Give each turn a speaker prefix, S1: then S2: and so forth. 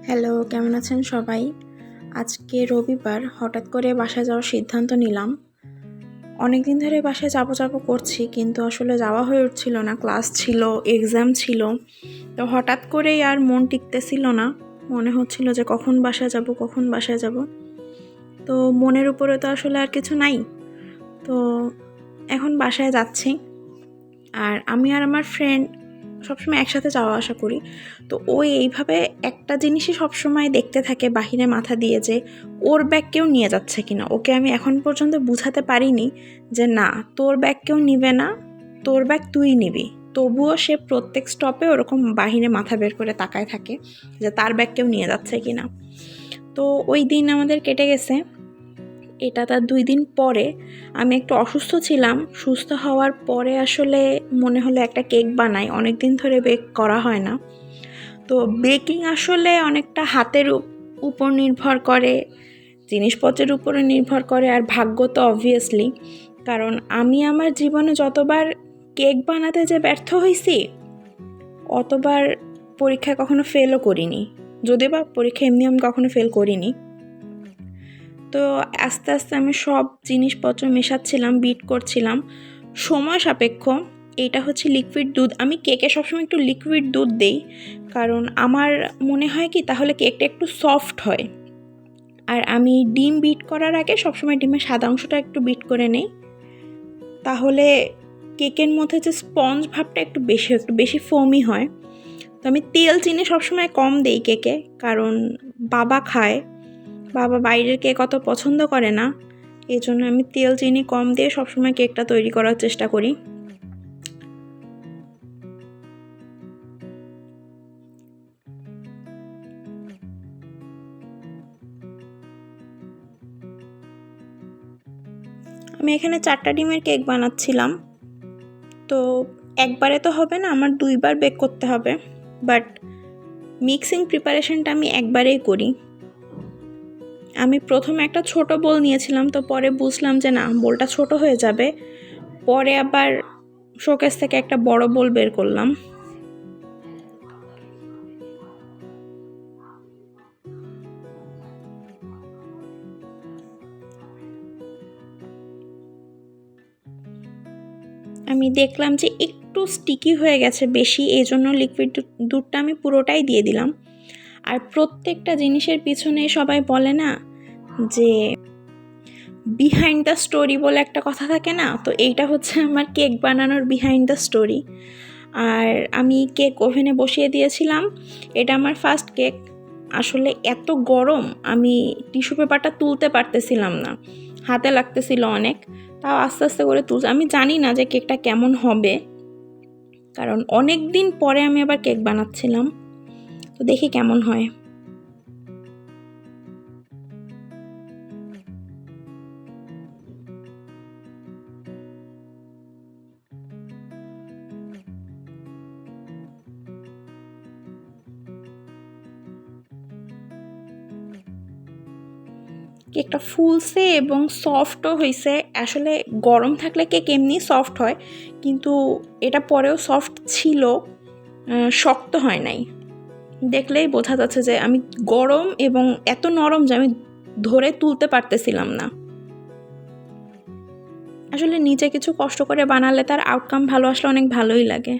S1: Hello, কেমন আছেন সবাই? আজকে রবিবার হঠাৎ করে বাসায় যাওয়ার সিদ্ধান্ত নিলাম। অনেকদিন ধরে বাসায় যাবো করছি, কিন্তু আসলে যাওয়া হয়ে উঠছিল না। ক্লাস ছিল, এক্সাম ছিল। তো হঠাৎ করেই আর মন টিকতেছিল না। মনে হচ্ছিল যে কখন বাসায় যাব। তো মনের উপরে তো আসলে আর কিছু নাই। তো এখন বাসায় যাচ্ছি। আর আমি আর আমার ফ্রেন্ড সবসময় একসাথে যাওয়া আসা করি। তো ও এইভাবে একটা জিনিসই সবসময় দেখতে থাকে বাহিরে মাথা দিয়ে, যে ওর ব্যাগ কেউ নিয়ে যাচ্ছে কিনা। ওকে আমি এখন পর্যন্ত বুঝাতে পারিনি যে না, তোর ব্যাগ কেউ নিবে না, তোর ব্যাগ তুই নিবি। তবুও সে প্রত্যেক স্টপে ওরকম বাহিরে মাথা বের করে তাকায় থাকে যে তার ব্যাগ কেউ নিয়ে যাচ্ছে কিনা। তো ওই দিন আমাদের কেটে গেছে। এটা তার 2 দিন পরে আমি একটু অসুস্থ ছিলাম। সুস্থ হওয়ার পরে আসলে মনে হলো একটা কেক বানাই। অনেক দিন ধরে বেক করা হয় না। তো বেকিং আসলে অনেকটা হাতের উপর নির্ভর করে, জিনিসপত্রের উপরে নির্ভর করে, আর ভাগ্য তো অবভিয়াসলি। কারণ আমি আমার জীবনে যতবার কেক বানাতে যে ব্যর্থ হয়েছি, অতবার পরীক্ষায় কখনো ফেলও করিনি। যদিও বা পরীক্ষায় এমনি আমি কখনো ফেল করিনি। তো আস্তে আস্তে আমি সব জিনিসপত্র মেশাচ্ছিলাম, বিট করছিলাম। সময় সাপেক্ষ। এইটা হচ্ছে লিকুইড দুধ। আমি কেকে সবসময় একটু লিকুইড দুধ দেই, কারণ আমার মনে হয় কি তাহলে কেকটা একটু সফট হয়। আর আমি ডিম বিট করার আগে সবসময় ডিমের সাদা অংশটা একটু বিট করে নেই, তাহলে কেকের মধ্যে যে স্পঞ্জ ভাবটা একটু বেশি ফোমি হয়। তো আমি তেল চিনি সবসময় কম দেই কেকে, কারণ বাবা খায়। বাবা বাইরের কেক অত পছন্দ করে না, এই জন্য আমি তেল চিনি কম দিয়ে সবসময় কেকটা তৈরি করার চেষ্টা করি। আমি এখানে 4টা ডিমের কেক বানাচ্ছিলাম। তো একবারে তো হবে না, আমার 2বার বেক করতে হবে। বাট মিক্সিং প্রিপারেশনটা আমি একবারেই করি। আমি প্রথমে একটা ছোট বোল নিয়েছিলাম, তো পরে বুঝলাম যে না, বোলটা ছোট হয়ে যাবে। পরে আবার শোকেস থেকে একটা বড় বোল বের করলাম। আমি দেখলাম যে একটু স্টিকি হয়ে গেছে বেশি, এই জন্য লিকুইড দুধটা আমি পুরোটাই দিয়ে দিলাম। আর প্রত্যেকটা জিনিসের পিছনে সবাই বলে না যে বিহাইন্ড দ্য স্টোরি বলে একটা কথা থাকে না, তো এইটা হচ্ছে আমার কেক বানানোর বিহাইন্ড দ্য স্টোরি। আর আমি কেক ওভেনে বসিয়ে দিয়েছিলাম। এটা আমার ফার্স্ট কেক। আসলে এত গরম, আমি টিস্যু পেপারটা তুলতে পারতেছিলাম না, হাতে লাগতেছিল অনেক। তাও আস্তে আস্তে করে তুলছি। আমি জানি না যে কেকটা কেমন হবে, কারণ অনেক দিন পরে আমি আবার কেক বানাচ্ছিলাম। তো দেখি কেমন হয়। কেকটা ফুলছে এবং সফটও হয়েছে। আসলে গরম থাকলে কেক এমনি সফট হয়, কিন্তু এটা পরেও সফট ছিল, শক্ত হয় নাই। দেখলেই বোঝা যাচ্ছে যে আমি গরম এবং এত নরম যে আমি ধরে তুলতে পারতেছিলাম না। আসলে নিজে কিছু কষ্ট করে বানালে তার আউটকাম ভালো আসলে অনেক ভালোই লাগে।